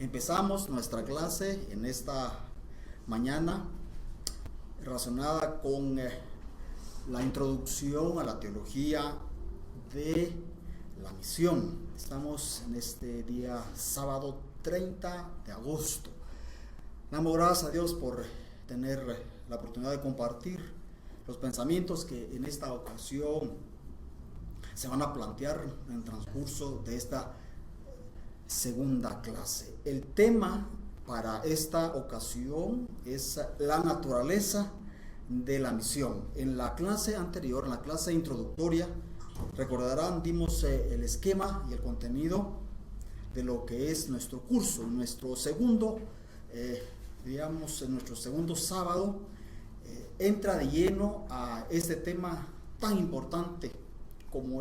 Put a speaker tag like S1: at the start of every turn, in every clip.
S1: Empezamos nuestra clase en esta mañana relacionada con la introducción a la teología de la misión. Estamos en este día sábado 30 de agosto. Damos gracias a Dios por tener la oportunidad de compartir los pensamientos que en esta ocasión se van a plantear en el transcurso de esta segunda clase. El tema para esta ocasión es la naturaleza de la misión. En la clase anterior, en la clase introductoria, recordarán, dimos el esquema y el contenido de lo que es nuestro curso. Nuestro segundo, en nuestro segundo sábado, entra de lleno a este tema tan importante como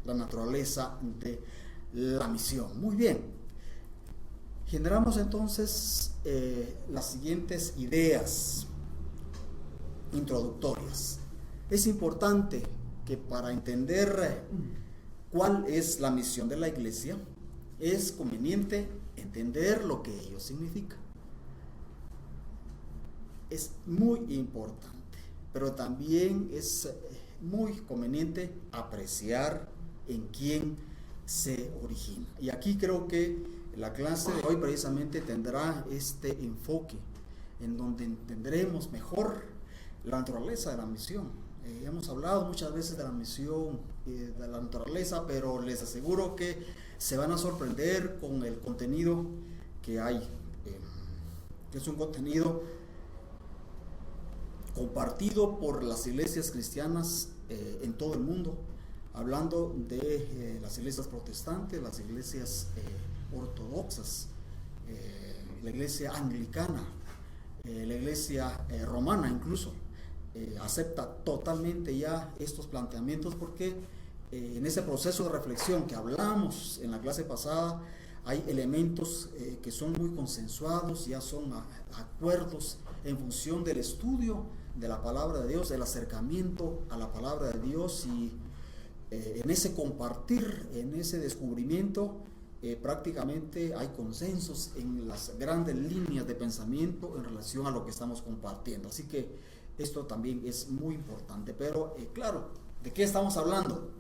S1: la naturaleza de la misión. Muy bien, generamos entonces las siguientes ideas introductorias. Es importante que para entender cuál es la misión de la iglesia, es conveniente entender lo que ello significa. Es muy importante, pero también es muy conveniente apreciar en quién se origina. Y aquí creo que la clase de hoy precisamente tendrá este enfoque en donde entenderemos mejor la naturaleza de la misión. Hemos hablado muchas veces de la misión, de la naturaleza, pero les aseguro que se van a sorprender con el contenido que hay, que es un contenido compartido por las iglesias cristianas en todo el mundo, hablando de las iglesias protestantes, las iglesias ortodoxas, la iglesia anglicana, la iglesia romana incluso, acepta totalmente ya estos planteamientos porque en ese proceso de reflexión que hablamos en la clase pasada, hay elementos que son muy consensuados, ya son acuerdos en función del estudio de la palabra de Dios, el acercamiento a la palabra de Dios y en ese compartir, en ese descubrimiento, prácticamente hay consensos en las grandes líneas de pensamiento en relación a lo que estamos compartiendo. Así que esto también es muy importante. Pero claro, ¿de qué estamos hablando?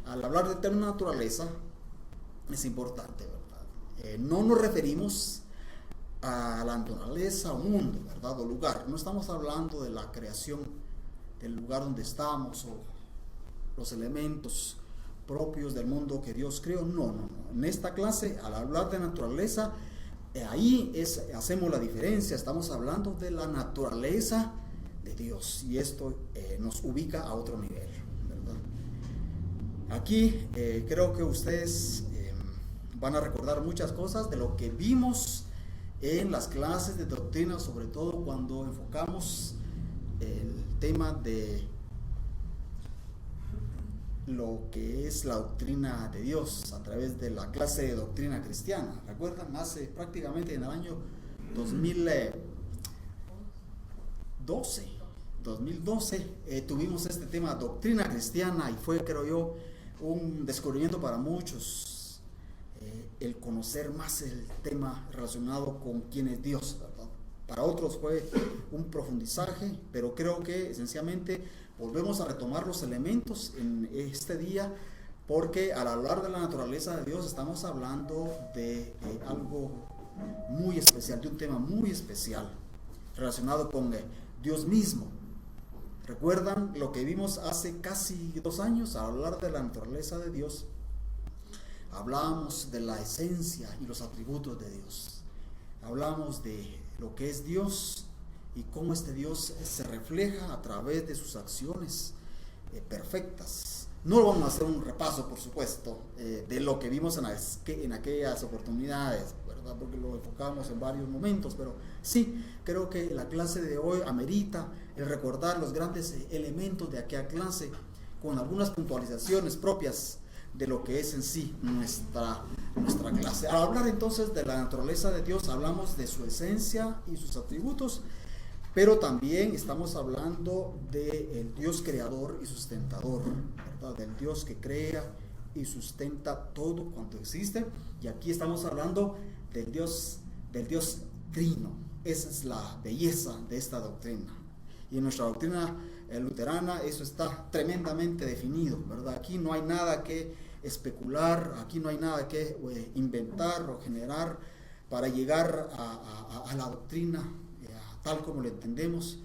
S1: Al hablar de término naturaleza, es importante, ¿verdad? No nos referimos a la naturaleza o mundo, ¿verdad? O lugar. No estamos hablando de la creación del lugar donde estamos o los elementos propios del mundo que Dios creó. No. En esta clase, al hablar de naturaleza, hacemos la diferencia. Estamos hablando de la naturaleza de Dios y esto nos ubica a otro nivel, ¿verdad? Aquí creo que ustedes van a recordar muchas cosas de lo que vimos en las clases de doctrina, sobre todo cuando enfocamos el tema de lo que es la doctrina de Dios a través de la clase de doctrina cristiana. ¿Recuerdan? Hace prácticamente en el año 2012 tuvimos este tema doctrina cristiana y fue, creo yo, un descubrimiento para muchos, el conocer más el tema relacionado con quién es Dios, ¿verdad? Para otros fue un profundizaje, pero creo que esencialmente volvemos a retomar los elementos en este día, porque al hablar de la naturaleza de Dios estamos hablando de algo muy especial, de un tema muy especial relacionado con Dios mismo. ¿Recuerdan lo que vimos hace casi 2 años? Al hablar de la naturaleza de Dios, hablamos de la esencia y los atributos de Dios. Hablamos de lo que es Dios y cómo este Dios se refleja a través de sus acciones perfectas. No vamos a hacer un repaso, por supuesto, de lo que vimos en aquellas oportunidades, ¿verdad? Porque lo enfocamos en varios momentos, pero sí, creo que la clase de hoy amerita el recordar los grandes elementos de aquella clase con algunas puntualizaciones propias de lo que es en sí nuestra clase. Al hablar entonces de la naturaleza de Dios, hablamos de su esencia y sus atributos, pero también estamos hablando del Dios creador y sustentador, ¿verdad? Del Dios que crea y sustenta todo cuanto existe. Y aquí estamos hablando del Dios trino. Esa es la belleza de esta doctrina. Y en nuestra doctrina luterana eso está tremendamente definido, ¿verdad? Aquí no hay nada que especular, aquí no hay nada que inventar o generar para llegar a la doctrina tal como lo entendemos.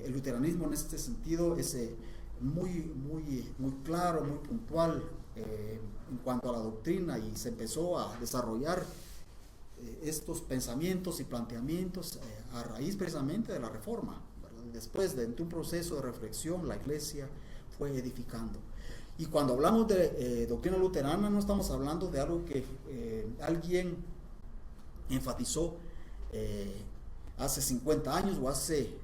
S1: El luteranismo en este sentido es muy claro, muy puntual en cuanto a la doctrina, y se empezó a desarrollar estos pensamientos y planteamientos a raíz precisamente de la Reforma, ¿verdad? Después de un proceso de reflexión, la Iglesia fue edificando. Y cuando hablamos de doctrina luterana, no estamos hablando de algo que alguien enfatizó hace 50 años o hace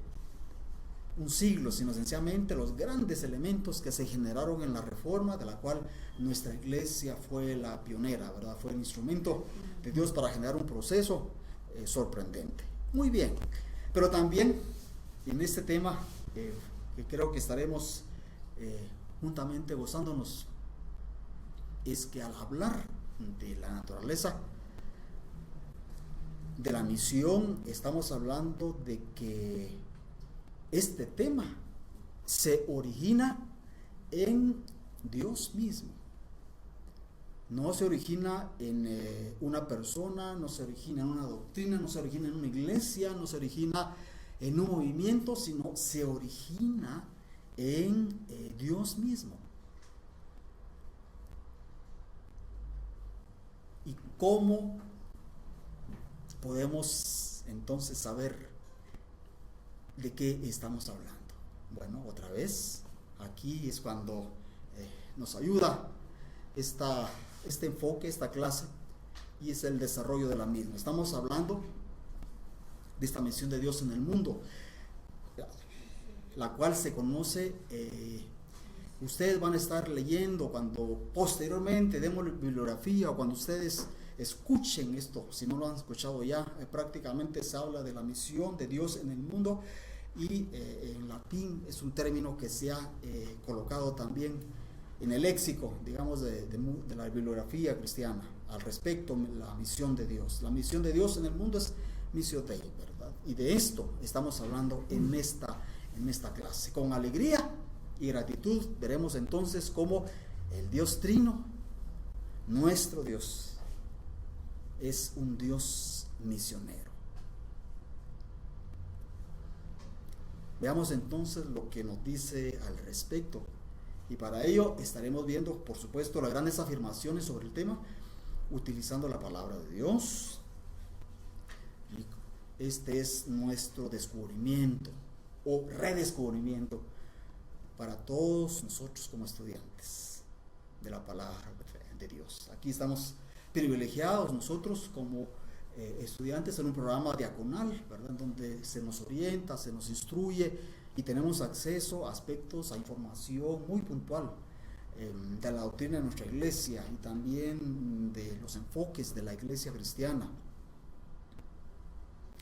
S1: un siglo, sino sencillamente los grandes elementos que se generaron en la Reforma, de la cual nuestra Iglesia fue la pionera, ¿verdad? Fue el instrumento de Dios para generar un proceso sorprendente. Muy bien, pero también en este tema que creo que estaremos juntamente gozándonos, es que al hablar de la naturaleza, de la misión, estamos hablando de que este tema se origina en Dios mismo. No se origina en una persona, no se origina en una doctrina, no se origina en una iglesia, no se origina en un movimiento, sino se origina en Dios mismo. ¿Y cómo podemos entonces saber de qué estamos hablando? Bueno, otra vez, aquí es cuando nos ayuda este enfoque, esta clase, y es el desarrollo de la misma. Estamos hablando de esta misión de Dios en el mundo, la cual se conoce, ustedes van a estar leyendo cuando posteriormente demos bibliografía, o cuando ustedes escuchen esto, si no lo han escuchado ya, prácticamente se habla de la misión de Dios en el mundo, y en latín es un término que se ha colocado también en el léxico, digamos, de la bibliografía cristiana al respecto, la misión de Dios. La misión de Dios en el mundo es Missio Dei, ¿verdad? Y de esto estamos hablando en esta clase. Con alegría y gratitud veremos entonces cómo el Dios trino, nuestro Dios, es un Dios misionero. Veamos entonces lo que nos dice al respecto. Y para ello estaremos viendo, por supuesto, las grandes afirmaciones sobre el tema, utilizando la palabra de Dios. Y este es nuestro descubrimiento o redescubrimiento para todos nosotros como estudiantes de la palabra de Dios. Aquí estamos privilegiados nosotros como estudiantes en un programa diaconal, ¿verdad? En donde se nos orienta, se nos instruye y tenemos acceso a aspectos, a información muy puntual de la doctrina de nuestra iglesia y también de los enfoques de la iglesia cristiana.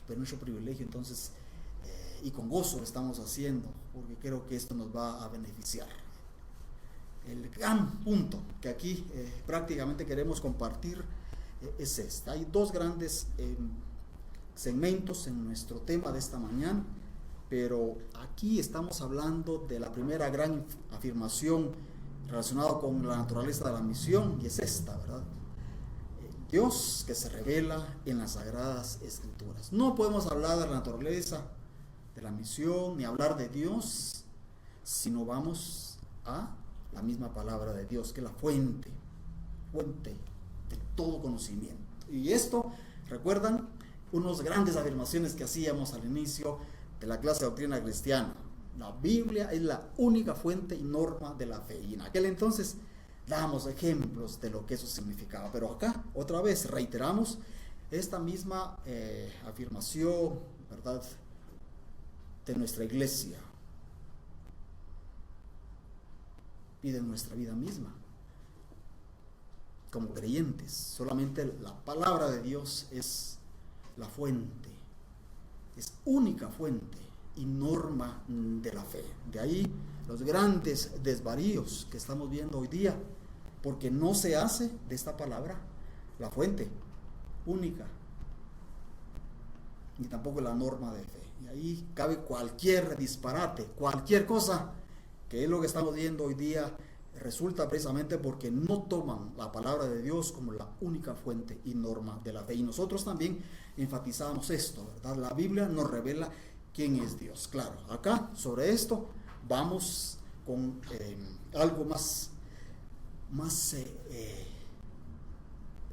S1: Pero nuestro privilegio entonces, y con gozo lo estamos haciendo, porque creo que esto nos va a beneficiar. El gran punto que aquí prácticamente queremos compartir es este. Hay dos grandes segmentos en nuestro tema de esta mañana, pero aquí estamos hablando de la primera gran afirmación relacionada con la naturaleza de la misión, y es esta, ¿verdad? Dios que se revela en las Sagradas Escrituras. No podemos hablar de la naturaleza de la misión ni hablar de Dios si no vamos a la misma palabra de Dios, que es la fuente de todo conocimiento. Y esto, ¿recuerdan? Unas grandes afirmaciones que hacíamos al inicio de la clase de doctrina cristiana. La Biblia es la única fuente y norma de la fe. Y en aquel entonces damos ejemplos de lo que eso significaba. Pero acá, otra vez, reiteramos esta misma afirmación, ¿verdad?, de nuestra iglesia y de nuestra vida misma. Como creyentes, solamente la palabra de Dios es la fuente, es única fuente y norma de la fe. De ahí los grandes desvaríos que estamos viendo hoy día porque no se hace de esta palabra la fuente única, ni tampoco la norma de fe. Y ahí cabe cualquier disparate, cualquier cosa, que es lo que estamos viendo hoy día, resulta precisamente porque no toman la palabra de Dios como la única fuente y norma de la fe. Y nosotros también enfatizamos esto, ¿verdad? La Biblia nos revela quién es Dios. Claro, acá sobre esto vamos con algo más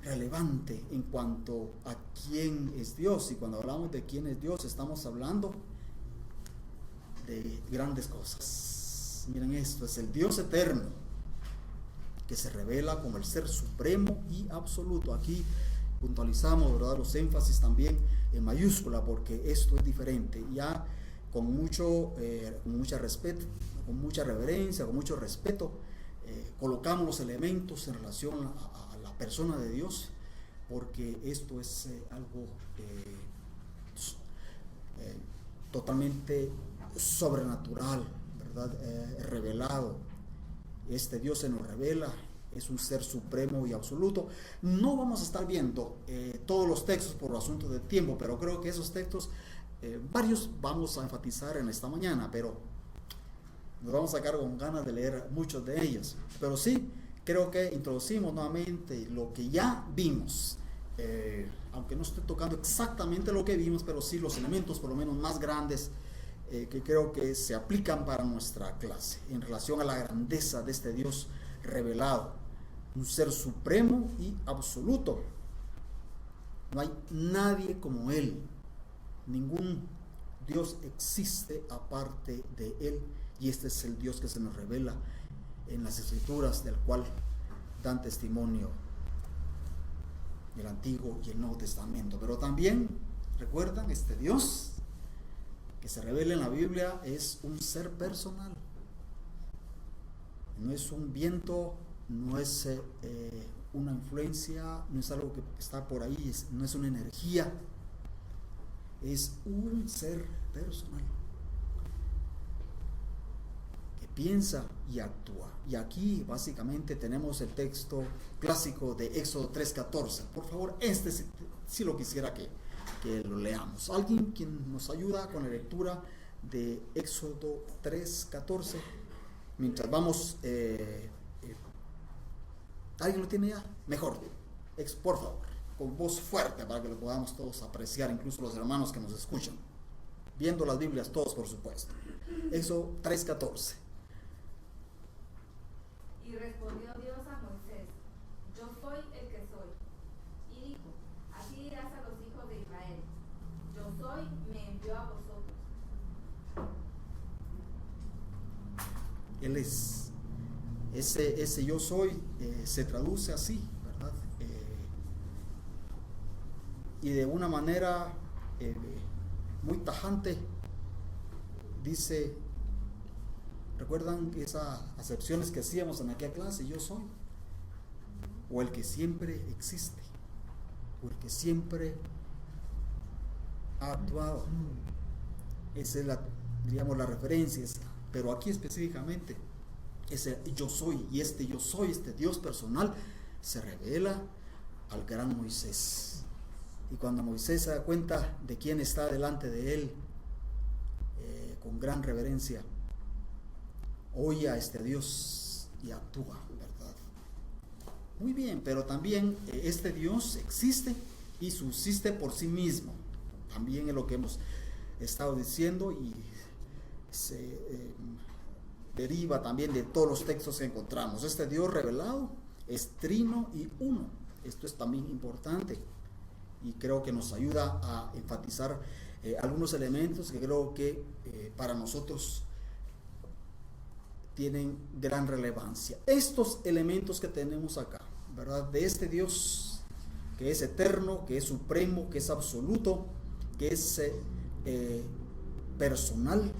S1: relevante en cuanto a quién es Dios. Y cuando hablamos de quién es Dios, estamos hablando de grandes cosas. Miren esto, es el Dios eterno, que se revela como el ser supremo y absoluto. Aquí puntualizamos, ¿verdad?, los énfasis también en mayúscula, porque esto es diferente. Ya con mucha respeto, con mucha reverencia, con mucho respeto, colocamos los elementos en relación a la persona de Dios, porque esto es algo totalmente sobrenatural, ¿verdad? Revelado. Este Dios se nos revela, es un ser supremo y absoluto. No vamos a estar viendo todos los textos por asunto de tiempo, pero creo que esos textos, varios vamos a enfatizar en esta mañana, pero nos vamos a sacar con ganas de leer muchos de ellos. Pero sí, creo que introducimos nuevamente lo que ya vimos, aunque no estoy tocando exactamente lo que vimos, pero sí los elementos por lo menos más grandes que creo que se aplican para nuestra clase en relación a la grandeza de este Dios revelado, un ser supremo y absoluto. No hay nadie como Él, ningún Dios existe aparte de Él, y este es el Dios que se nos revela en las Escrituras, del cual dan testimonio el Antiguo y el Nuevo Testamento. Pero también, recuerdan, este Dios que se revela en la Biblia es un ser personal, no es un viento, no es una influencia, no es algo que está por ahí, no es una energía, es un ser personal que piensa y actúa. Y aquí básicamente tenemos el texto clásico de Éxodo 3:14. Por favor, este sí lo quisiera que lo leamos. ¿Alguien quien nos ayuda con la lectura de Éxodo 3:14? Mientras vamos, ¿alguien lo tiene ya? Mejor, por favor, con voz fuerte para que lo podamos todos apreciar, incluso los hermanos que nos escuchan, viendo las Biblias todos, por supuesto. Éxodo 3:14.
S2: Y respondió Dios a Moisés: Yo soy el que soy. Y dijo: Así dirás a los hijos de Israel: Yo soy, me envió a vosotros.
S1: Él es ese yo soy, se traduce así, ¿verdad? Y de una manera muy tajante dice, ¿recuerdan esas acepciones que hacíamos en aquella clase? Yo soy, o el que siempre existe, o el que siempre ha actuado. Esa es la referencia, pero aquí específicamente ese yo soy, y este yo soy, este Dios personal, se revela al gran Moisés. Y cuando Moisés se da cuenta de quién está delante de él, con gran reverencia, oye a este Dios y actúa, ¿verdad? Muy bien, pero también este Dios existe y subsiste por sí mismo. También es lo que hemos estado diciendo y se deriva también de todos los textos que encontramos. Este Dios revelado es trino y uno. Esto es también importante y creo que nos ayuda a enfatizar algunos elementos que creo que para nosotros tienen gran relevancia. Estos elementos que tenemos acá, ¿verdad? De este Dios que es eterno, que es supremo, que es absoluto, que es personal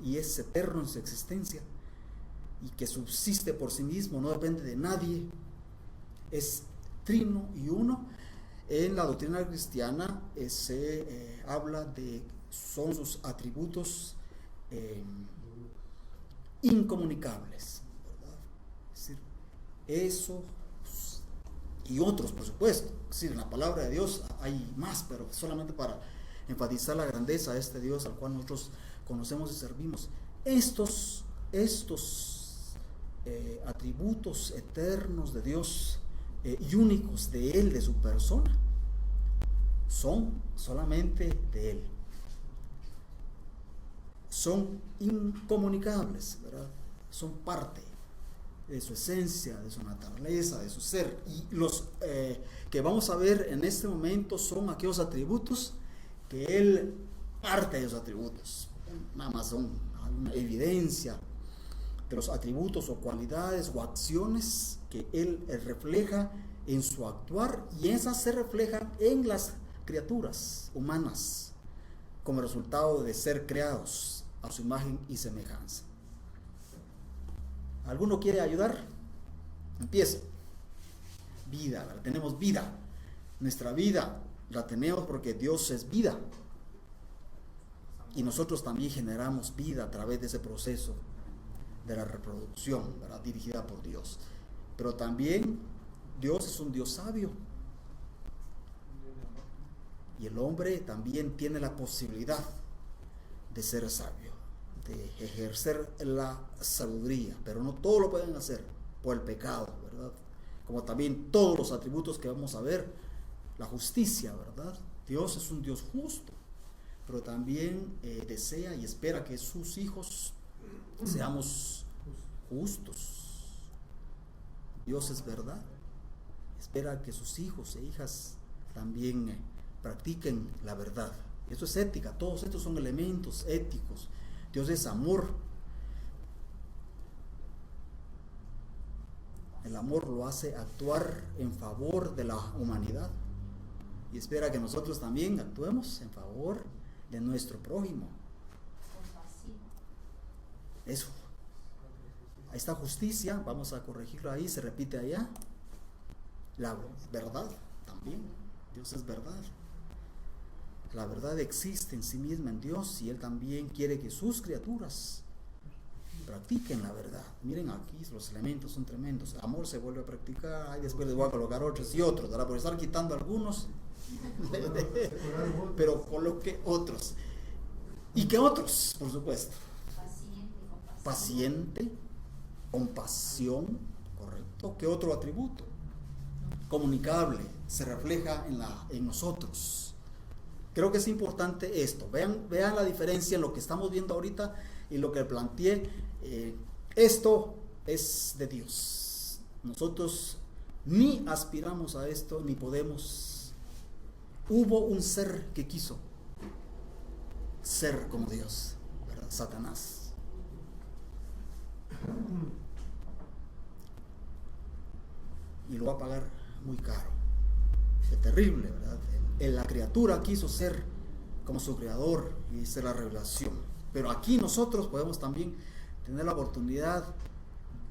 S1: y es eterno en su existencia y que subsiste por sí mismo, no depende de nadie, es trino y uno. En la doctrina cristiana se habla de, son sus atributos incomunicables, ¿verdad? Es decir, Eso y otros, por supuesto. Sí, en la palabra de Dios hay más, pero solamente para enfatizar la grandeza de este Dios al cual nosotros conocemos y servimos. Estos atributos eternos de Dios y únicos de Él, de su persona, son solamente de Él. Son incomunicables, ¿verdad? Son parte de su esencia, de su naturaleza, de su ser. Y los que vamos a ver en este momento son aquellos atributos que Él parte de esos atributos. Nada más son una evidencia de los atributos o cualidades o acciones que Él refleja en su actuar, y esas se reflejan en las criaturas humanas como resultado de ser creados a su imagen y semejanza. ¿Alguno quiere ayudar? Empieza. Vida, ¿verdad? Tenemos vida. Nuestra vida la tenemos porque Dios es vida. Y nosotros también generamos vida a través de ese proceso de la reproducción, ¿verdad? Dirigida por Dios. Pero también Dios es un Dios sabio. Y el hombre también tiene la posibilidad de ser sabio, de ejercer la sabiduría, pero no todo lo pueden hacer por el pecado, ¿verdad? Como también todos los atributos que vamos a ver, la justicia, ¿verdad? Dios es un Dios justo, pero también desea y espera que sus hijos seamos justos. Dios es verdad, espera que sus hijos e hijas también practiquen la verdad. Eso es ética, todos estos son elementos éticos. Dios es amor. El amor lo hace actuar en favor de la humanidad y espera que nosotros también actuemos en favor de nuestro prójimo. Eso. Ahí está justicia, vamos a corregirlo ahí, se repite allá. La verdad también, Dios es verdad. La verdad existe en sí misma en Dios y Él también quiere que sus criaturas practiquen la verdad. Miren aquí, los elementos son tremendos. El amor se vuelve a practicar y después les voy a colocar otros y otros, ¿verdad? Por estar quitando algunos, pero coloque otros. ¿Y qué otros? Por supuesto. Paciente, compasión, correcto. ¿Qué otro atributo? Comunicable, se refleja en nosotros. Creo que es importante esto. Vean la diferencia en lo que estamos viendo ahorita y lo que planteé. Esto es de Dios. Nosotros ni aspiramos a esto, ni podemos. Hubo un ser que quiso ser como Dios, ¿verdad? Satanás. Y lo va a pagar muy caro. Es terrible, ¿verdad? La criatura quiso ser como su creador y ser la revelación. Pero aquí nosotros podemos también tener la oportunidad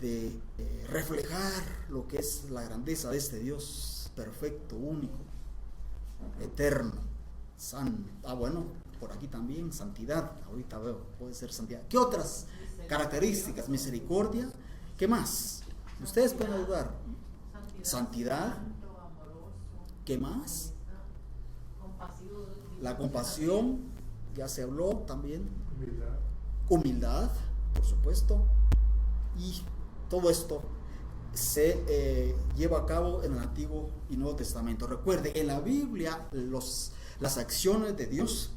S1: de reflejar lo que es la grandeza de este Dios perfecto, único, eterno, santo. Bueno, por aquí también santidad. Ahorita veo, puede ser santidad. ¿Qué otras características? Misericordia. ¿Qué más? Ustedes pueden ayudar. Santidad. ¿Qué más? La compasión, ya se habló también. Humildad, por supuesto. Y todo esto se lleva a cabo en el Antiguo y Nuevo Testamento. Recuerde, en la Biblia las acciones de Dios,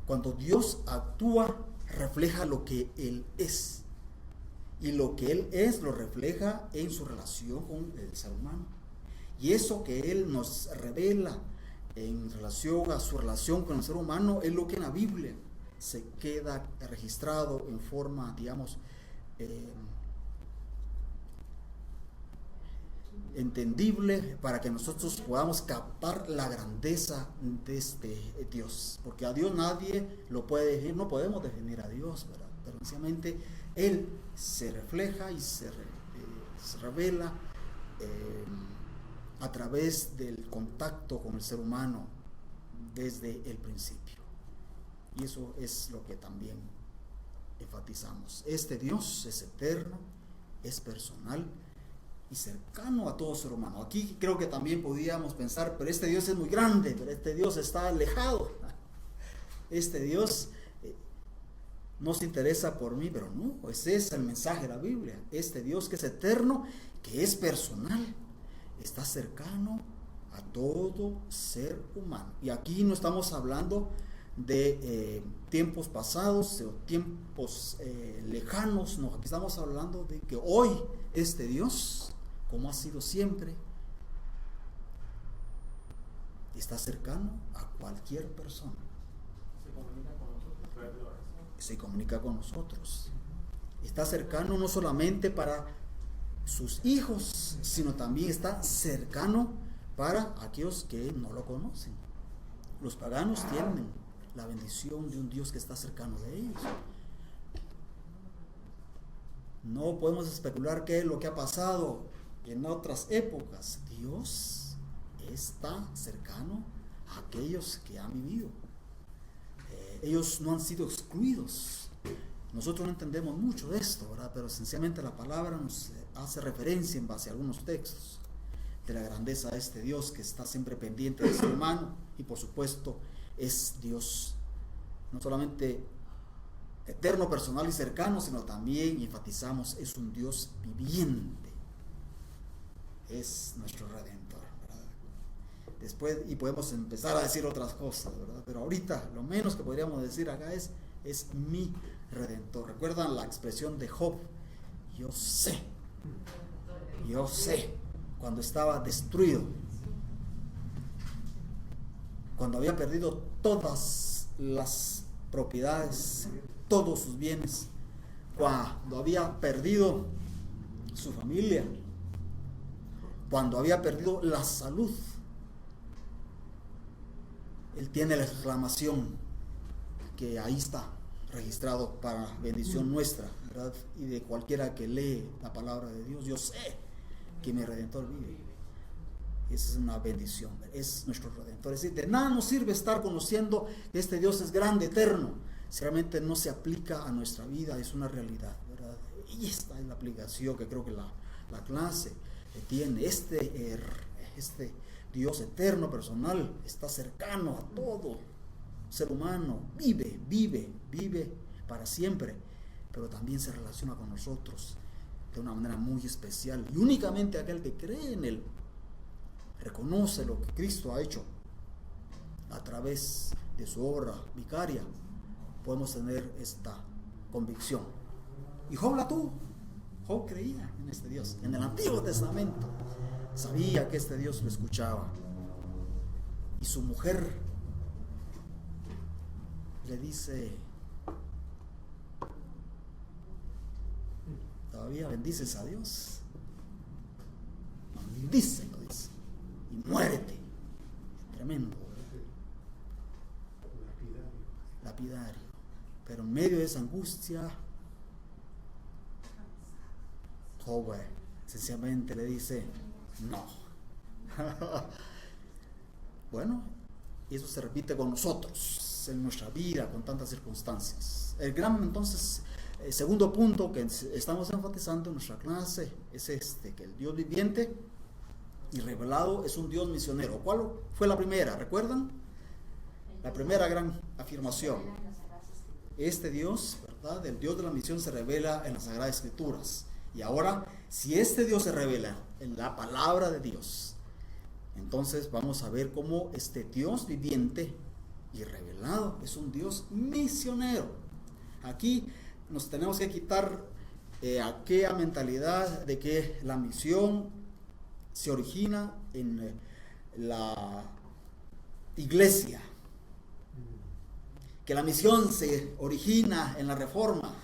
S1: cuando Dios actúa, refleja lo que Él es. Y lo que Él es lo refleja en su relación con el ser humano. Y eso que Él nos revela en relación a su relación con el ser humano es lo que en la Biblia se queda registrado en forma, digamos, entendible para que nosotros podamos captar la grandeza de este Dios. Porque a Dios nadie lo puede definir, no podemos definir a Dios, ¿verdad? Pero sencillamente Él se refleja y se revela a través del contacto con el ser humano desde el principio. Y eso es lo que también enfatizamos. Este Dios es eterno, es personal y cercano a todo ser humano. Aquí creo que también podríamos pensar, pero este Dios es muy grande, pero este Dios está alejado. Este Dios no se interesa por mí, pero no, ese es el mensaje de la Biblia. Este Dios que es eterno, que es personal, está cercano a todo ser humano. Y aquí no estamos hablando de tiempos pasados o tiempos lejanos, no, aquí estamos hablando de que hoy este Dios, como ha sido siempre, está cercano a cualquier persona. Se comunica con nosotros. Está cercano no solamente para sus hijos, sino también está cercano para aquellos que no lo conocen. Los paganos tienen la bendición de un Dios que está cercano de ellos. No podemos especular qué es lo que ha pasado en otras épocas. Dios está cercano a aquellos que han vivido. Ellos no han sido excluidos. Nosotros no entendemos mucho de esto, ¿verdad? Pero esencialmente la palabra nos hace referencia en base a algunos textos de la grandeza de este Dios que está siempre pendiente del ser humano, y por supuesto es Dios no solamente eterno, personal y cercano, sino también, enfatizamos, es un Dios viviente. Es nuestro Redentor, ¿verdad? Después, y podemos empezar a decir otras cosas, ¿verdad? Pero ahorita lo menos que podríamos decir acá es mi Redentor. ¿Recuerdan la expresión de Job? Yo sé, cuando estaba destruido, cuando había perdido todas las propiedades, todos sus bienes, cuando había perdido su familia, cuando había perdido la salud, él tiene la exclamación que ahí está registrado para bendición nuestra, ¿verdad? Y de cualquiera que lee la palabra de Dios. Yo sé que mi Redentor vive. Esa es una bendición, es nuestro Redentor. Es decir, de nada nos sirve estar conociendo que este Dios es grande, eterno, si realmente no se aplica a nuestra vida. Es una realidad, ¿verdad? Y esta es la aplicación que creo que la clase tiene. Este Dios eterno, personal, está cercano a todo ser humano, vive para siempre, pero también se relaciona con nosotros de una manera muy especial, y únicamente aquel que cree en él, reconoce lo que Cristo ha hecho a través de su obra vicaria, podemos tener esta convicción. Y Job la tuvo. Job creía en este Dios. En el Antiguo Testamento sabía que este Dios lo escuchaba. Y su mujer le dice: ¿todavía bendices a Dios? Bendícelo, dice, y muérete. Tremendo. Lapidario. Pero en medio de esa angustia, Job sencillamente le dice: no. Bueno, y eso se repite con nosotros en nuestra vida, con tantas circunstancias. El gran, entonces, segundo punto que estamos enfatizando en nuestra clase es que el Dios viviente y revelado es un Dios misionero. ¿Cuál fue la primera? ¿Recuerdan? La primera gran afirmación. Este Dios, ¿verdad? El Dios de la misión se revela en las Sagradas Escrituras. Y ahora, si este Dios se revela en la palabra de Dios, entonces vamos a ver cómo este Dios viviente y revelado es un Dios misionero. Aquí nos tenemos que quitar aquella mentalidad de que la misión se origina en la iglesia, que la misión se origina en la Reforma,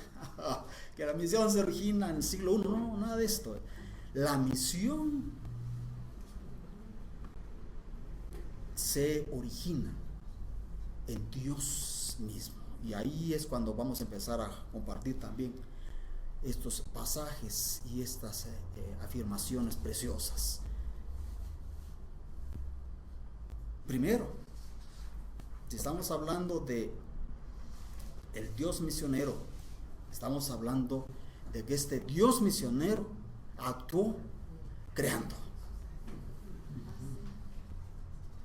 S1: que la misión se origina en el siglo I. No, nada de esto. La misión se origina en Dios mismo. Y ahí es cuando vamos a empezar a compartir también estos pasajes y estas afirmaciones preciosas. Primero, si estamos hablando de el Dios misionero, estamos hablando de que este Dios misionero actuó creando.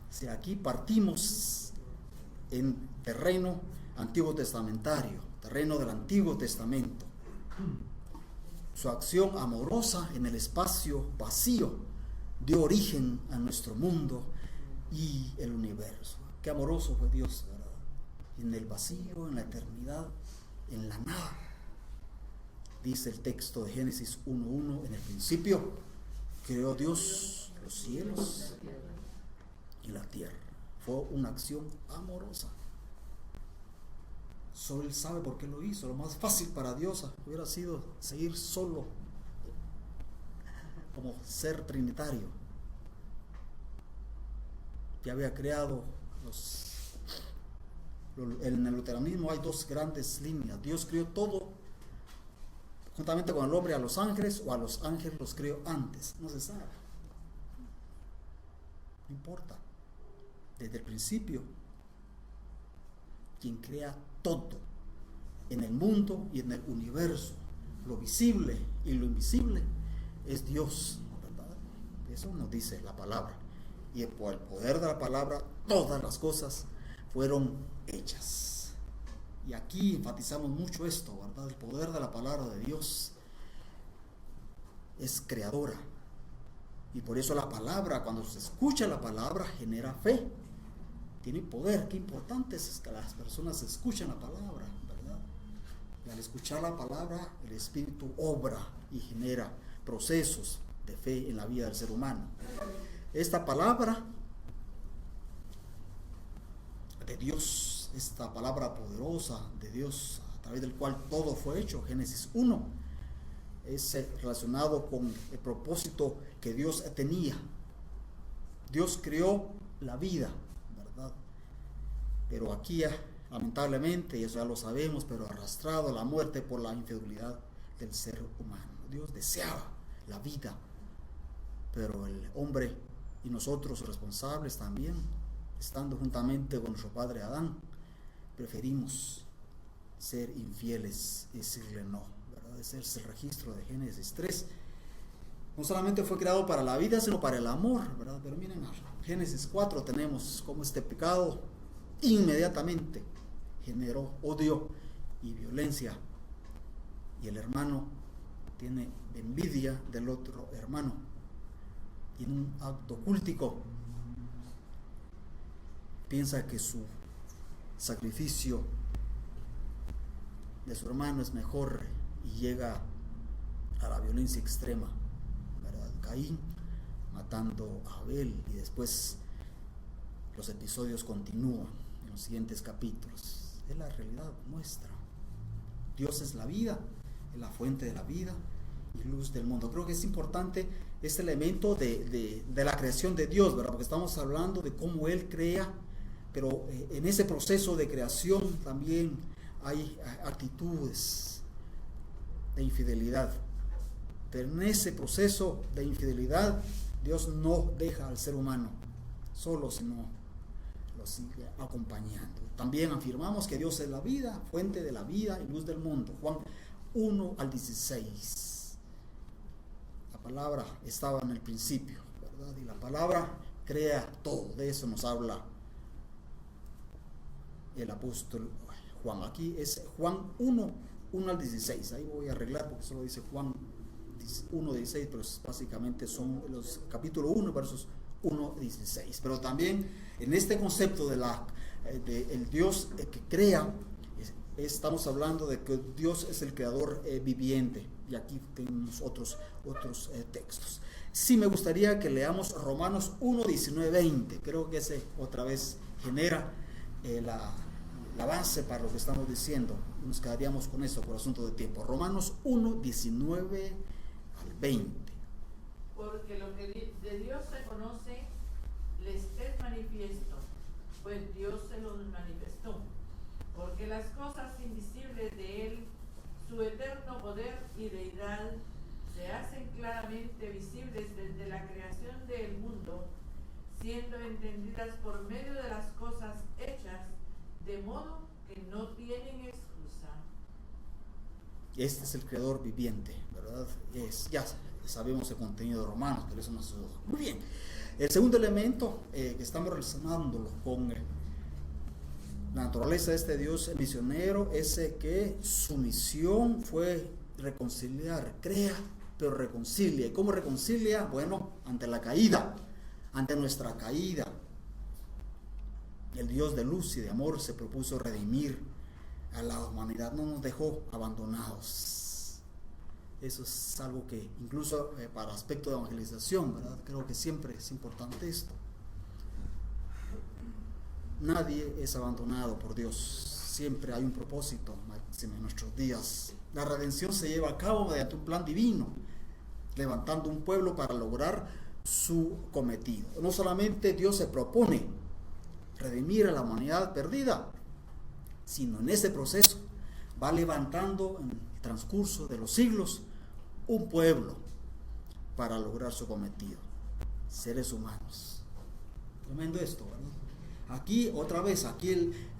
S1: Si aquí partimos en terreno antiguo testamentario, terreno del Antiguo Testamento, su acción amorosa en el espacio vacío dio origen a nuestro mundo y el universo. Qué amoroso fue Dios, ¿verdad? En el vacío, en la eternidad, en la nada. Dice el texto de Génesis 1:1, en el principio creó Dios los cielos y la tierra. Fue una acción amorosa. Solo Él sabe por qué lo hizo. Lo más fácil para Dios hubiera sido seguir solo como ser trinitario. Ya había creado en el luteranismo hay dos grandes líneas. Dios creó todo juntamente con el hombre, a los ángeles, o a los ángeles los creó antes. No se sabe. No importa. Desde el principio, quien crea todo en el mundo y en el universo, lo visible y lo invisible, es Dios, ¿verdad? Eso nos dice la palabra. Y por el poder de la palabra, todas las cosas fueron hechas. Y aquí enfatizamos mucho esto, ¿verdad? El poder de la palabra de Dios es creadora. Y por eso la palabra, cuando se escucha la palabra, genera fe. Tiene poder. Qué importante es que las personas escuchen la palabra, ¿verdad? Y al escuchar la palabra, el Espíritu obra y genera procesos de fe en la vida del ser humano. Esta palabra de Dios, esta palabra poderosa de Dios, a través del cual todo fue hecho, Génesis 1, es relacionado con el propósito que Dios tenía. Dios creó la vida, ¿verdad? Pero aquí, lamentablemente, y eso ya lo sabemos, pero arrastrado a la muerte por la infidelidad del ser humano. Dios deseaba la vida, pero el hombre y nosotros responsables también, estando juntamente con nuestro padre Adán, preferimos ser infieles y decirle no, ¿verdad? Ese es el registro de Génesis 3. No solamente fue creado para la vida, sino para el amor, ¿verdad? Pero miren, en Génesis 4 tenemos cómo este pecado inmediatamente generó odio y violencia, y el hermano tiene envidia del otro hermano, y en un acto cultico piensa que su sacrificio de su hermano es mejor y llega a la violencia extrema, ¿verdad? Caín matando a Abel, y después los episodios continúan en los siguientes capítulos. Es la realidad nuestra. Dios es la vida, es la fuente de la vida y luz del mundo. Creo que es importante este elemento de la creación de Dios, ¿verdad? Porque estamos hablando de cómo Él crea, pero en ese proceso de creación también hay actitudes de infidelidad. Pero en ese proceso de infidelidad, Dios no deja al ser humano solo, sino lo sigue acompañando. También afirmamos que Dios es la vida, fuente de la vida y luz del mundo. Juan 1:16. La palabra estaba en el principio, ¿verdad? Y la palabra crea todo. De eso nos habla el apóstol Juan. Aquí es Juan 1:16. Ahí voy a arreglar porque solo dice Juan 1:16, pero básicamente son los capítulo 1, versos 1:16. Pero también en este concepto de el Dios que crea, estamos hablando de que Dios es el creador viviente. Y aquí tenemos otros textos. Sí, me gustaría que leamos Romanos 1:19-20. Creo que ese otra vez genera la base para lo que estamos diciendo. Nos quedaríamos con eso por asunto de tiempo. Romanos 1:19-20.
S3: Porque lo que de Dios se conoce les es manifiesto, pues Dios se los manifestó. Porque las cosas invisibles de Él, su eterno poder y deidad, se hacen claramente visibles desde la creación del mundo, siendo entendidas por medio de las cosas hechas, de modo que no tienen excusa.
S1: Este es el creador viviente, ¿verdad? Ya sabemos el contenido de Romanos, pero eso no se duda. Muy bien. El segundo elemento que estamos relacionándolo con la naturaleza de este Dios misionero es que su misión fue reconciliar, crea, pero reconcilia. ¿Y cómo reconcilia? Bueno, ante la caída, ante nuestra caída. El Dios de luz y de amor se propuso redimir a la humanidad, no nos dejó abandonados. Eso es algo que incluso para aspecto de evangelización, ¿verdad? Creo que siempre es importante esto. Nadie es abandonado por Dios, siempre hay un propósito máximo en nuestros días. La redención se lleva a cabo mediante un plan divino, levantando un pueblo para lograr su cometido. No solamente Dios se propone redimir a la humanidad perdida, sino en ese proceso va levantando en el transcurso de los siglos un pueblo para lograr su cometido, seres humanos. Tremendo esto, ¿verdad? Aquí otra vez,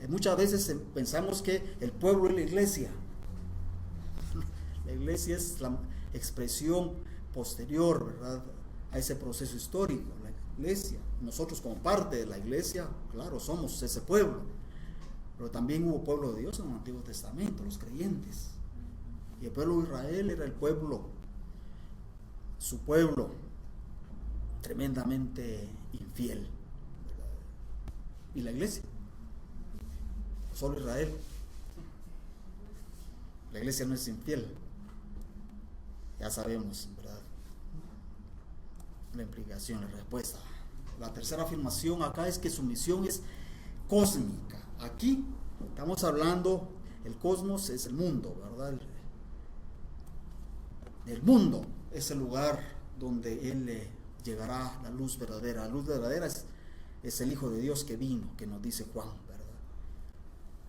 S1: muchas veces pensamos que el pueblo es la iglesia. La iglesia es la expresión posterior, ¿verdad?, a ese proceso histórico. La iglesia, nosotros como parte de la iglesia, claro, somos ese pueblo. Pero también hubo pueblo de Dios en el Antiguo Testamento, los creyentes. Y el pueblo de Israel era el pueblo, su pueblo, tremendamente infiel. ¿Y la iglesia? Solo Israel. La iglesia no es infiel. Ya sabemos, ¿verdad?, la implicación, la respuesta. La tercera afirmación acá es que su misión es cósmica. Aquí estamos hablando, el cosmos es el mundo, ¿verdad? El mundo es el lugar donde Él llegará la luz verdadera. La luz verdadera es el Hijo de Dios que vino, que nos dice Juan, ¿verdad?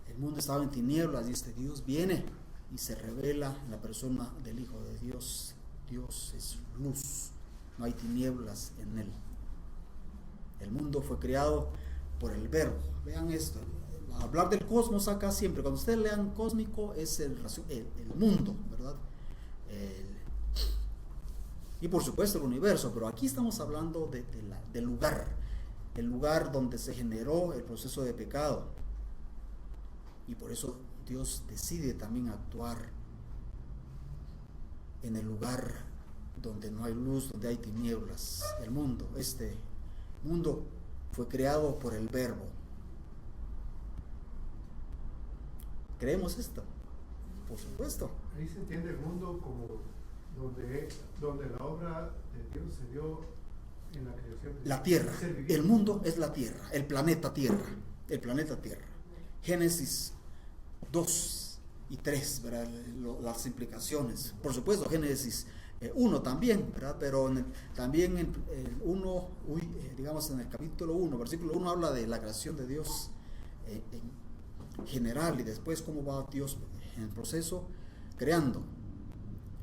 S1: El mundo estaba en tinieblas y este Dios viene y se revela en la persona del Hijo de Dios. Dios es luz, no hay tinieblas en Él. El mundo fue creado por el Verbo. Vean esto, hablar del cosmos acá siempre, cuando ustedes lean cósmico, es el mundo, ¿verdad? Y por supuesto el universo, pero aquí estamos hablando del lugar, el lugar donde se generó el proceso de pecado. Y por eso Dios decide también actuar en el lugar donde no hay luz, donde hay tinieblas. El mundo, este mundo fue creado por el Verbo. ¿Creemos esto? Por supuesto.
S4: Ahí se entiende el mundo como donde la obra de Dios se dio en la creación.
S1: La tierra, el mundo es la tierra, el planeta Tierra. Génesis 2 y 3, ¿verdad? Las implicaciones. Por supuesto, Génesis 1 también, ¿verdad? Pero también en el 1, digamos en el capítulo 1, versículo 1 habla de la creación de Dios en general y después cómo va Dios en el proceso creando.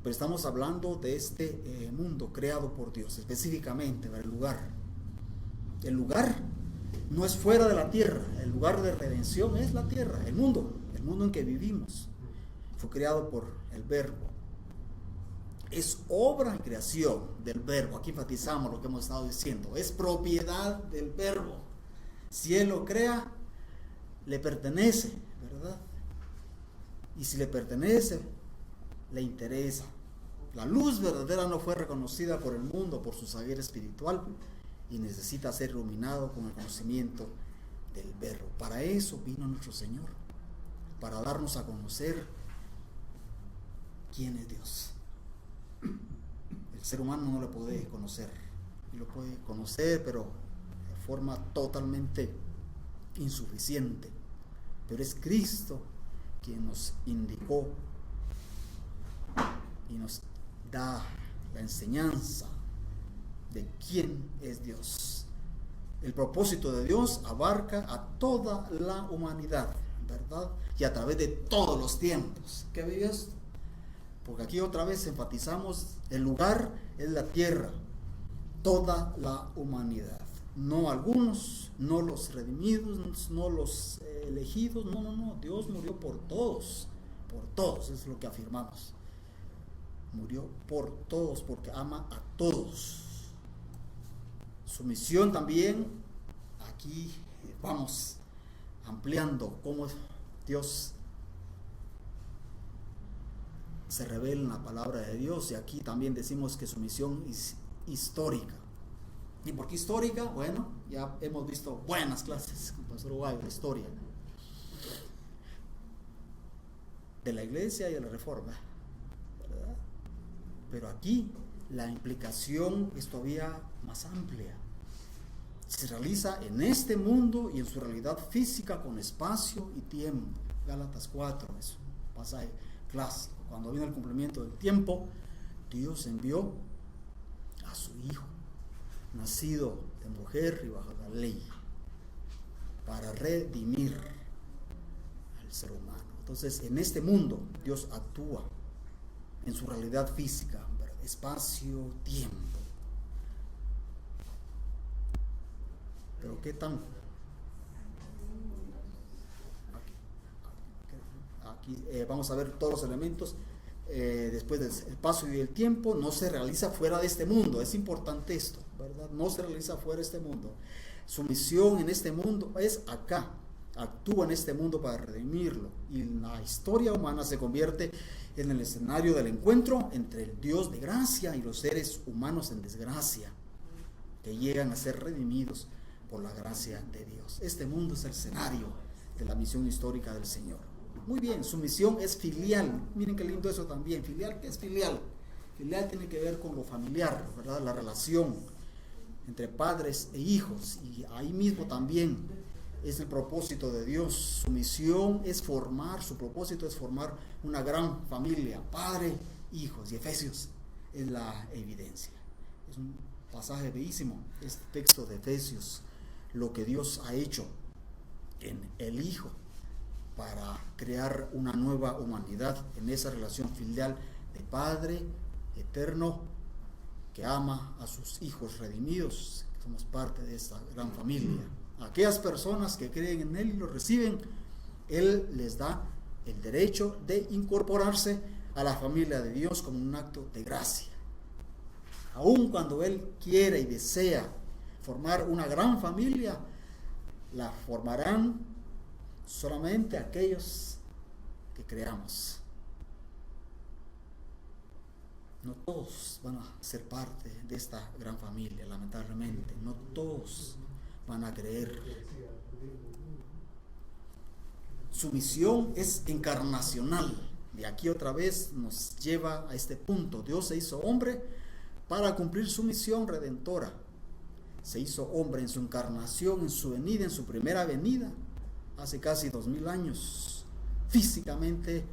S1: Pero estamos hablando de este mundo creado por Dios, específicamente, ¿verdad? El lugar no es fuera de la tierra, el lugar de redención es la tierra, el mundo en que vivimos. Fue creado por el Verbo. Es obra y creación del Verbo. Aquí enfatizamos lo que hemos estado diciendo. Es propiedad del Verbo. Si Él lo crea, le pertenece, ¿verdad? Y si le pertenece, le interesa. La luz verdadera no fue reconocida por el mundo, por su saber espiritual, y necesita ser iluminado con el conocimiento del Verbo. Para eso vino nuestro Señor, para darnos a conocer quién es Dios. El ser humano no lo puede conocer, y lo puede conocer, pero de forma totalmente insuficiente. Pero es Cristo quien nos indicó y nos da la enseñanza de quién es Dios. El propósito de Dios abarca a toda la humanidad, ¿verdad? Y a través de todos los tiempos. ¿Qué ve esto? Porque aquí otra vez enfatizamos, el lugar es la tierra, toda la humanidad. No algunos, no los redimidos, no los elegidos, no. Dios murió por todos por todos, es lo que afirmamos. Murió por todos porque ama a todos. Su misión también, aquí vamos ampliando cómo Dios se revela en la palabra de Dios, y aquí también decimos que su misión es histórica. ¿Y por qué histórica? Bueno, ya hemos visto buenas clases con Pastor Guayo de historia de la iglesia y de la reforma, ¿verdad? Pero aquí la implicación es todavía más amplia. Se realiza en este mundo y en su realidad física con espacio y tiempo. Gálatas 4 es un pasaje clásico. Cuando viene el cumplimiento del tiempo, Dios envió a su Hijo, nacido de mujer y bajo la ley, para redimir al ser humano. Entonces, en este mundo, Dios actúa en su realidad física, ¿verdad? Espacio, tiempo. Pero ¿qué tan? Aquí vamos a ver todos los elementos. Después del espacio y el tiempo, no se realiza fuera de este mundo. Es importante esto, ¿verdad? No se realiza fuera de este mundo. Su misión en este mundo es acá. Actúa en este mundo para redimirlo, y la historia humana se convierte en el escenario del encuentro entre el Dios de gracia y los seres humanos en desgracia, que llegan a ser redimidos por la gracia de Dios. Este mundo es el escenario de la misión histórica del Señor. Muy bien, su misión es filial. Miren qué lindo eso también. Filial, ¿qué es filial? Filial tiene que ver con lo familiar, ¿verdad? La relación entre padres e hijos, y ahí mismo también es el propósito de Dios. Su misión es formar, su propósito es formar una gran familia, padre, hijos, y Efesios es la evidencia. Es un pasaje bellísimo, este texto de Efesios, lo que Dios ha hecho en el Hijo para crear una nueva humanidad en esa relación filial de Padre eterno que ama a sus hijos redimidos, que somos parte de esta gran familia. Aquellas personas que creen en Él y lo reciben, Él les da el derecho de incorporarse a la familia de Dios como un acto de gracia. Aun cuando Él quiere y desea formar una gran familia, la formarán solamente aquellos que creamos. No todos van a ser parte de esta gran familia, lamentablemente. No todos van a creer. Su misión es encarnacional. De aquí otra vez nos lleva a este punto. Dios se hizo hombre para cumplir su misión redentora. Se hizo hombre en su encarnación, en su venida, en su primera venida, hace casi 2000 años. Físicamente,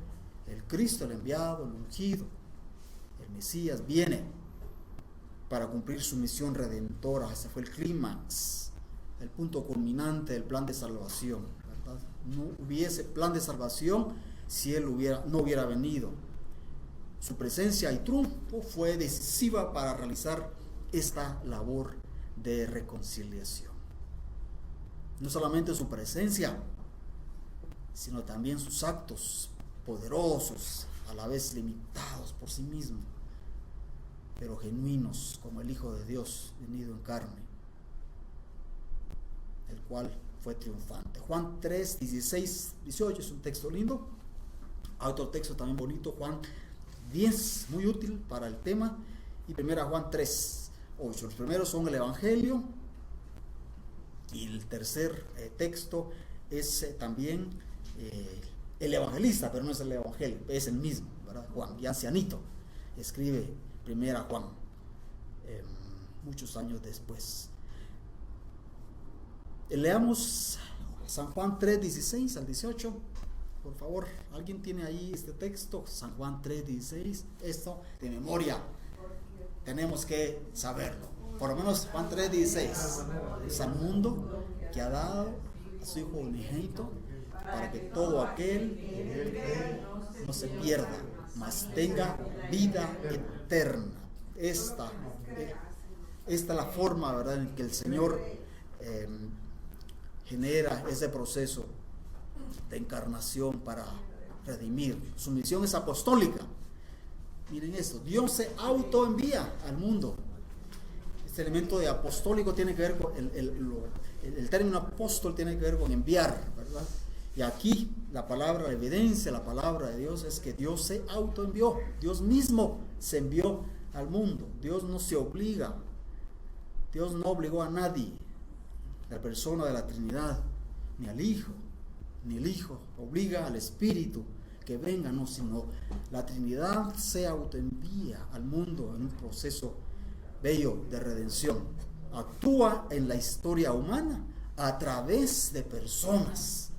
S1: el Cristo, el enviado, el ungido, el Mesías, viene para cumplir su misión redentora. Ese fue el clímax, el punto culminante del plan de salvación, ¿verdad? No hubiese plan de salvación si Él no hubiera venido. Su presencia y triunfo fue decisiva para realizar esta labor de reconciliación. No solamente su presencia, sino también sus actos poderosos, a la vez limitados por sí mismos, pero genuinos, como el Hijo de Dios venido en carne, el cual fue triunfante. Juan 3, 16, 18 es un texto lindo. Otro texto también bonito, Juan 10, muy útil para el tema, y primera Juan 3, 8. Los primeros son el Evangelio, y el tercer texto es también el evangelista, pero no es el Evangelio, es el mismo, ¿verdad? Juan, ya ancianito, escribe primera Juan, muchos años después. Leamos San Juan 3, 16 al 18. Por favor, ¿alguien tiene ahí este texto? San Juan 3, 16. Esto de memoria tenemos que saberlo. Por lo menos Juan 3, 16. Es al mundo que ha dado a su Hijo unigénito, para que todo aquel no se pierda, mas tenga vida eterna. Esta es la forma, ¿verdad?, en que el Señor genera ese proceso de encarnación para redimir. Su misión es apostólica. Miren esto, Dios se autoenvía al mundo. Este elemento de apostólico tiene que ver con el término apóstol tiene que ver con enviar, ¿verdad? Y aquí la palabra, la evidencia, la palabra de Dios es que Dios se autoenvió. Dios mismo se envió al mundo. Dios no se obliga. Dios no obligó a nadie, la persona de la Trinidad, ni al Hijo, ni el Hijo obliga al Espíritu que venga, no, sino la Trinidad se autoenvía al mundo en un proceso bello de redención. Actúa en la historia humana a través de personas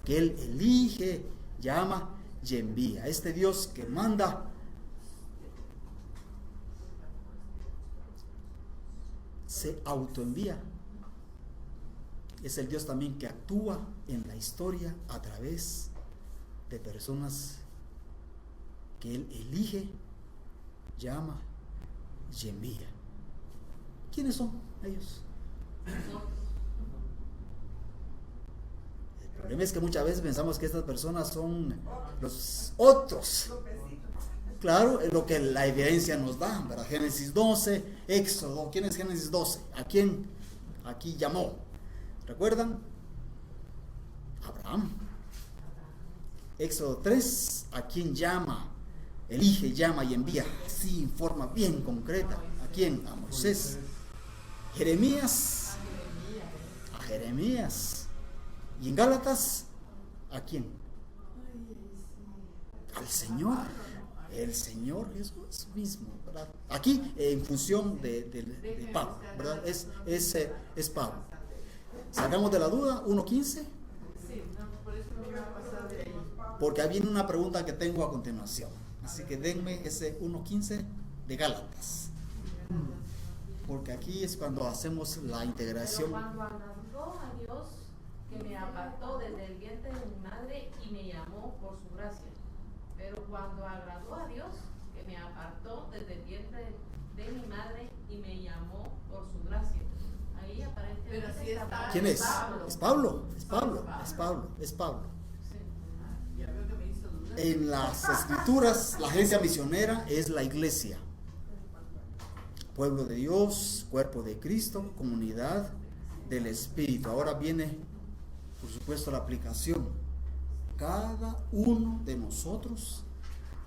S1: que Él elige, llama y envía. Este Dios que manda se autoenvía. Es el Dios también que actúa en la historia a través de personas que Él elige, llama y envía. ¿Quiénes son ellos? El problema es que muchas veces pensamos que estas personas son los otros. Claro, es lo que la evidencia nos da, ¿verdad? Génesis 12, Éxodo. ¿Quién es Génesis 12? ¿A quién aquí llamó? ¿Recuerdan? Abraham. Éxodo 3, ¿a quién llama? Elige, llama y envía. Sí, en forma bien concreta. ¿A quién? A Moisés. Jeremías. A Jeremías. Y en Gálatas, ¿a quién? Al Señor. El Señor Jesús mismo, ¿verdad? Aquí en función de Pablo, ¿verdad? Es Pablo. Sacamos de la duda 1.15.
S3: Sí, no, por eso no me va a pasar de ahí.
S1: Porque ahí viene una pregunta que tengo a continuación. Así que denme ese 1.15 de Gálatas. Porque aquí es cuando hacemos la integración.
S5: Pero cuando agradó a Dios, que me apartó desde el vientre de mi madre y me llamó por su gracia. Pero cuando agradó a Dios, que me apartó desde el vientre de mi madre y me llamó por su gracia. Ahí aparentemente.
S3: Pero sí está.
S1: ¿Quién es?
S5: Pablo.
S1: Es Pablo. Es Pablo. Es Pablo. Es Pablo.
S5: Sí.
S3: Ya veo que me hizo dudar.
S1: En las escrituras, la agencia misionera es la iglesia. Pueblo de Dios, cuerpo de Cristo, comunidad del Espíritu. Ahora viene, por supuesto, la aplicación. Cada uno de nosotros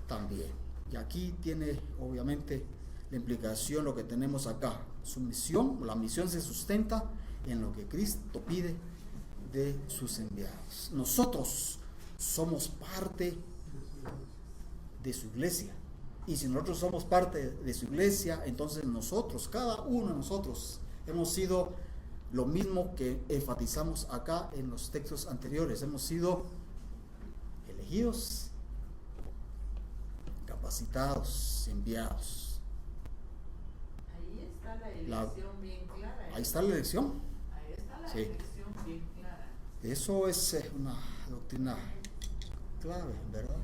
S1: también. Y aquí tiene, obviamente, la implicación lo que tenemos acá. Su misión, la misión se sustenta en lo que Cristo pide de sus enviados. Nosotros somos parte de su iglesia. Y si nosotros somos parte de su iglesia, entonces nosotros, cada uno de nosotros, hemos sido lo mismo que enfatizamos acá en los textos anteriores. Hemos sido elegidos, capacitados, enviados.
S3: Ahí está la elección bien clara.
S1: Ahí está la elección.
S3: Ahí está la
S1: Sí.
S3: elección bien clara.
S1: Eso es una doctrina clave, ¿verdad?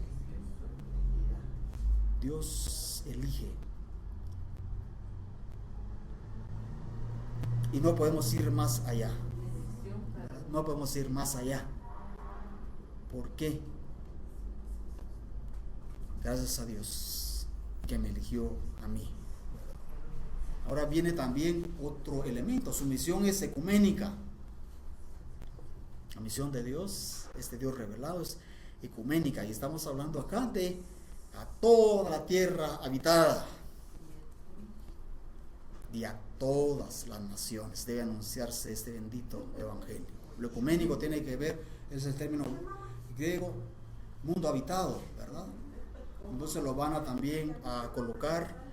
S1: Dios elige. Y no podemos ir más allá.
S3: Decisión para
S1: No podemos ir más allá. ¿Por qué? Gracias a Dios que me eligió a mí. Ahora viene también otro elemento. Su misión es ecuménica. La misión de Dios, este Dios revelado, es ecuménica. Y estamos hablando acá de a toda la tierra habitada. Y a todas las naciones debe anunciarse este bendito evangelio. Lo ecuménico tiene que ver, es el término griego, mundo habitado, ¿verdad? Entonces lo van a también a colocar,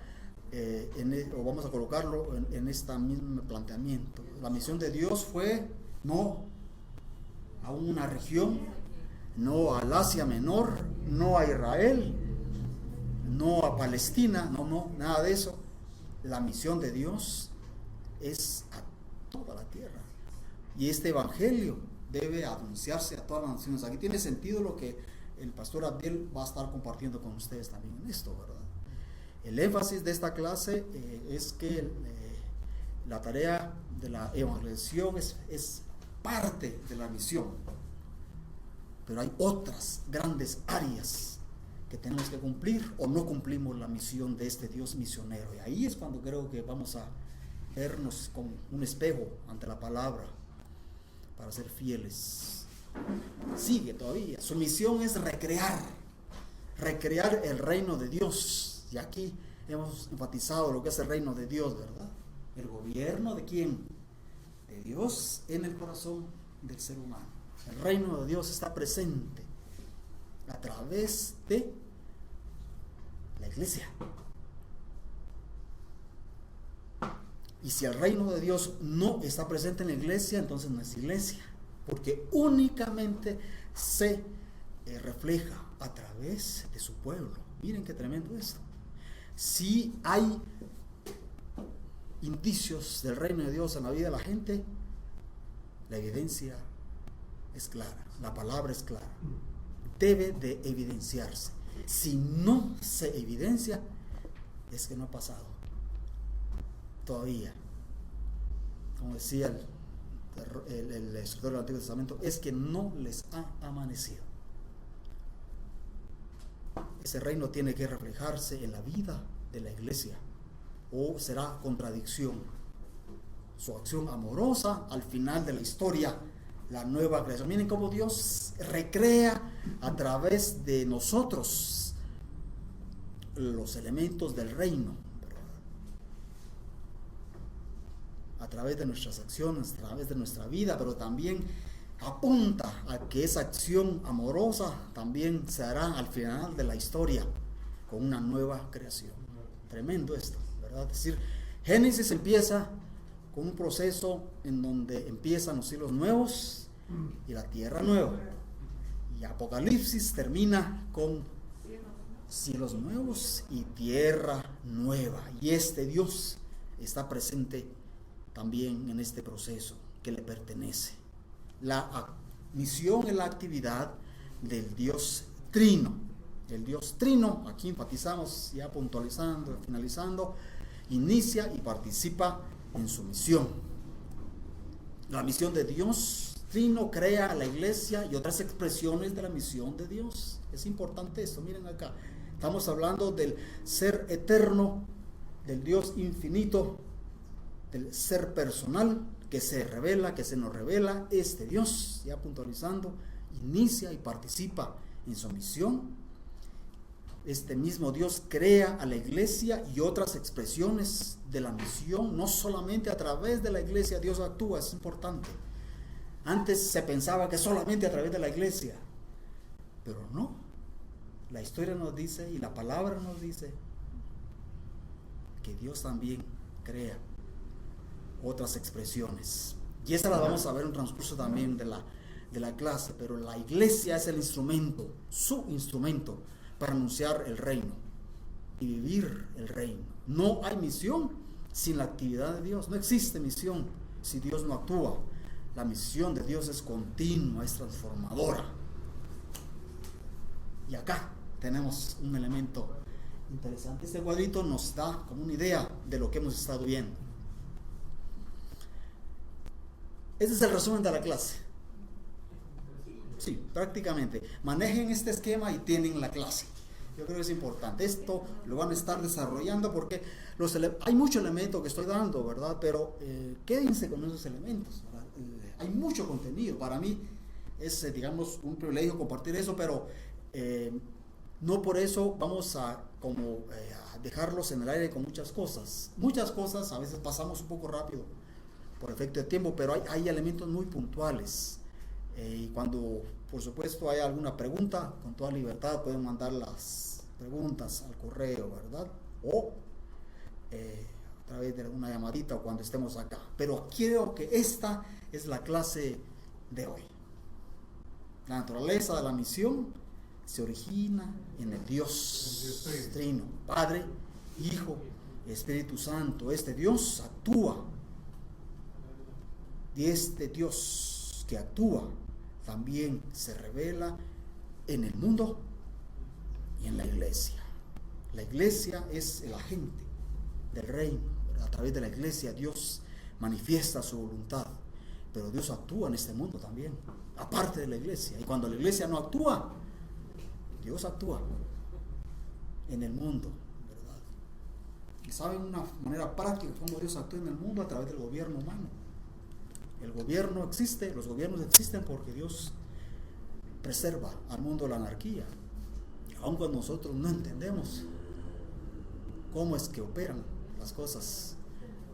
S1: o vamos a colocarlo en este mismo planteamiento. La misión de Dios fue no a una región, no al Asia Menor, no a Israel, no a Palestina, no, nada de eso. La misión de Dios es a toda la tierra. Y este evangelio debe anunciarse a todas las naciones. Aquí tiene sentido lo que el pastor Abdiel va a estar compartiendo con ustedes también en esto, ¿verdad? El énfasis de esta clase es que la tarea de la evangelización es parte de la misión. pero hay otras grandes áreas que tenemos que cumplir o no cumplimos la misión de este Dios misionero. Y ahí es cuando creo que vamos a vernos como un espejo ante la palabra para ser fieles. Sigue todavía. Su misión es recrear el reino de Dios. Y aquí hemos enfatizado lo que es el reino de Dios, ¿verdad? El gobierno de ¿quién? De Dios en el corazón del ser humano. El reino de Dios está presente a través de la iglesia. Y si el reino de Dios no está presente en la iglesia, entonces no es iglesia, porque únicamente se refleja a través de su pueblo. Miren qué tremendo esto. Si hay indicios del reino de Dios en la vida de la gente, la evidencia es clara, la palabra es clara, debe de evidenciarse. Si no se evidencia, es que no ha pasado todavía. Como decía el escritor del Antiguo Testamento, es que no les ha amanecido. Ese reino tiene que reflejarse en la vida de la iglesia, o será contradicción. Su acción amorosa al final de la historia, la nueva creación. Miren cómo Dios recrea a través de nosotros los elementos del reino, ¿verdad? A través de nuestras acciones, a través de nuestra vida, pero también apunta a que esa acción amorosa también se hará al final de la historia con una nueva creación. Tremendo esto, ¿verdad? Es decir, Génesis empieza con un proceso en donde empiezan los cielos nuevos y la tierra nueva. Y Apocalipsis termina con cielos nuevos y tierra nueva. Y este Dios está presente también en este proceso que le pertenece. La misión es la actividad del Dios Trino. El Dios Trino, aquí enfatizamos, ya puntualizando, finalizando, inicia y participa en su misión. La misión de Dios Trino crea la iglesia y otras expresiones de la misión de Dios. Es importante esto, miren acá. Estamos hablando del ser eterno, del Dios infinito, del ser personal que se revela, que se nos revela. Este Dios, ya puntualizando, inicia y participa en su misión. Este mismo Dios crea a la iglesia y otras expresiones de la misión. No solamente a través de la iglesia Dios actúa, es importante. Antes se pensaba que solamente a través de la iglesia, pero no. La historia nos dice y la palabra nos dice que Dios también crea otras expresiones. Y esas las vamos a ver en un transcurso también de la clase, pero la iglesia es el instrumento, su instrumento para anunciar el reino y vivir el reino. No hay misión sin la actividad de Dios. No existe misión si Dios no actúa. La misión de Dios es continua, es transformadora. Y acá tenemos un elemento interesante. Este cuadrito nos da como una idea de lo que hemos estado viendo. Este es el resumen de la clase. Sí, prácticamente. Manejen este esquema y tienen la clase. Yo creo que es importante. Esto lo van a estar desarrollando porque hay muchos elementos que estoy dando, ¿verdad? Pero quédense con esos elementos, ¿verdad? Hay mucho contenido. Para mí es, digamos, un privilegio compartir eso, pero no por eso vamos a dejarlos en el aire con muchas cosas. Muchas cosas a veces pasamos un poco rápido por efecto de tiempo, pero hay elementos muy puntuales. Y cuando, por supuesto, hay alguna pregunta, con toda libertad pueden mandar las preguntas al correo, ¿verdad? O a través de una llamadita o cuando estemos acá. Pero quiero que esta es la clase de hoy. La naturaleza de la misión se origina en el Dios Trino, Padre, Hijo, Espíritu Santo. Este Dios actúa. Y este Dios que actúa también se revela en el mundo y en la iglesia. La iglesia es el agente del reino. A través de la iglesia Dios manifiesta su voluntad. pero Dios actúa en este mundo también, aparte de la iglesia. Y cuando la iglesia no actúa, Dios actúa en el mundo, ¿verdad? Y saben una manera práctica cómo Dios actúa en el mundo: a través del gobierno humano. El gobierno existe, los gobiernos existen porque Dios preserva al mundo de la anarquía, aun cuando nosotros no entendemos cómo es que operan las cosas,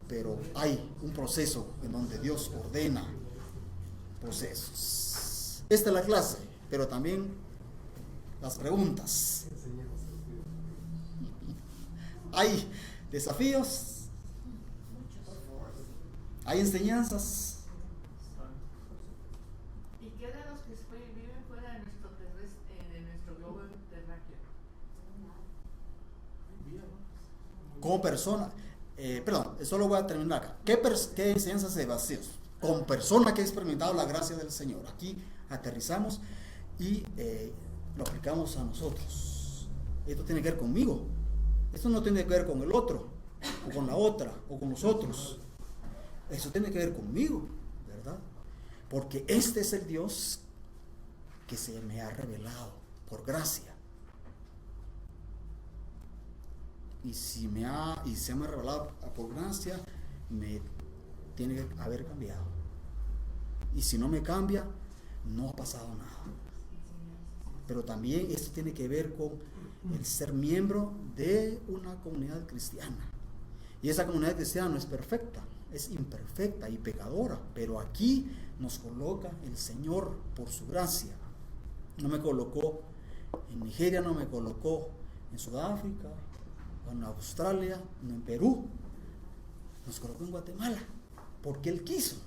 S1: pero hay un proceso en donde Dios ordena procesos. Esta es la clase, pero también las preguntas. Hay desafíos, hay enseñanzas.
S3: ¿Y qué de los que viven fuera de nuestro globo terráqueo?
S1: Como persona, solo voy a terminar acá. ¿Qué enseñanzas de vacíos? Con persona que ha experimentado la gracia del Señor. Aquí aterrizamos y lo aplicamos a nosotros. Esto tiene que ver conmigo. Esto no tiene que ver con el otro, o con la otra, o con nosotros. Eso tiene que ver conmigo, ¿verdad? Porque este es el Dios que se me ha revelado por gracia. Y si se me ha revelado por gracia, me tiene que haber cambiado. Y si no me cambia, no ha pasado nada. Pero también esto tiene que ver con el ser miembro de una comunidad cristiana. Y esa comunidad cristiana no es perfecta, es imperfecta y pecadora, pero aquí nos coloca el Señor por su gracia. No me colocó en Nigeria, no me colocó en Sudáfrica, o en Australia, no en Perú, nos colocó en Guatemala, porque Él quiso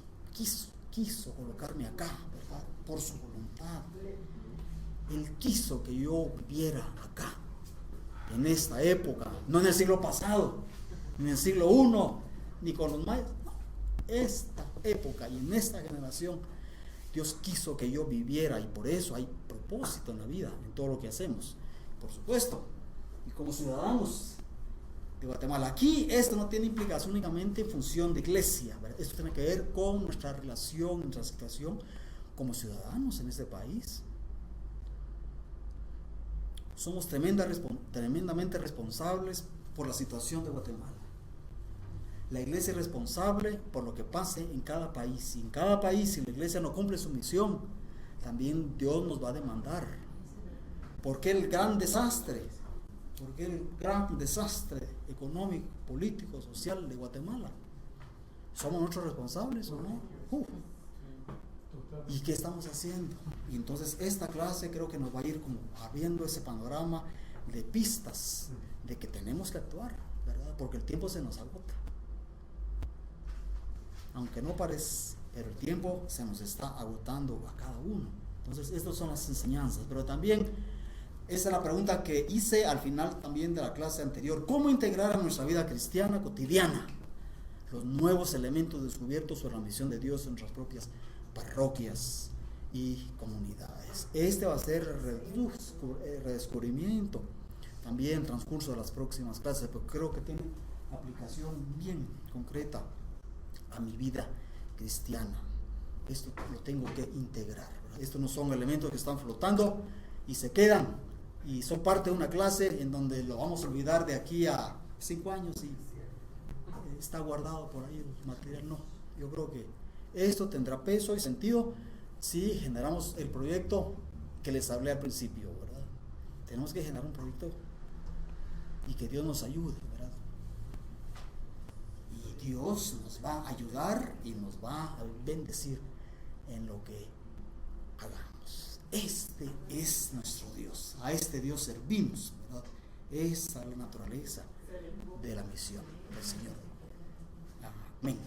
S1: colocarme acá, ¿verdad? Por su voluntad. Él quiso que yo viviera acá, en esta época, no en el siglo pasado, ni en el siglo I, ni con los mayas, no. Esta época y en esta generación, Dios quiso que yo viviera, y por eso hay propósito en la vida, en todo lo que hacemos, por supuesto, y como ciudadanos de Guatemala. Aquí esto no tiene implicación únicamente en función de iglesia, ¿verdad? Esto tiene que ver con nuestra relación, nuestra situación como ciudadanos en este país. Somos tremendamente responsables por la situación de Guatemala. La iglesia es responsable por lo que pase en cada país. Y en cada país, si la iglesia no cumple su misión, también Dios nos va a demandar. ¿Por qué el gran desastre? ¿Por qué el gran desastre económico, político, social de Guatemala? ¿Somos nosotros responsables o no? ¿Y qué estamos haciendo? Y entonces esta clase creo que nos va a ir como abriendo ese panorama de pistas de que tenemos que actuar, ¿verdad? Porque el tiempo se nos agota. Aunque no parece, pero el tiempo se nos está agotando a cada uno. Entonces estas son las enseñanzas, pero también esa es la pregunta que hice al final también de la clase anterior: ¿cómo integrar a nuestra vida cristiana cotidiana los nuevos elementos descubiertos sobre la misión de Dios en nuestras propias parroquias y comunidades? Este va a ser redescubrimiento también en transcurso de las próximas clases, pero creo que tiene aplicación bien concreta a mi vida cristiana. Esto lo tengo que integrar, ¿verdad? Estos no son elementos que están flotando y se quedan y son parte de una clase en donde lo vamos a olvidar de aquí a 5 años y está guardado por ahí el material. No, yo creo que esto tendrá peso y sentido si generamos el proyecto que les hablé al principio, ¿verdad? Tenemos que generar un proyecto y que Dios nos ayude, ¿verdad? Y Dios nos va a ayudar y nos va a bendecir en lo que hagamos. Este es nuestro Dios, a este Dios servimos, ¿verdad? Esa es la naturaleza de la misión del Señor. Amén.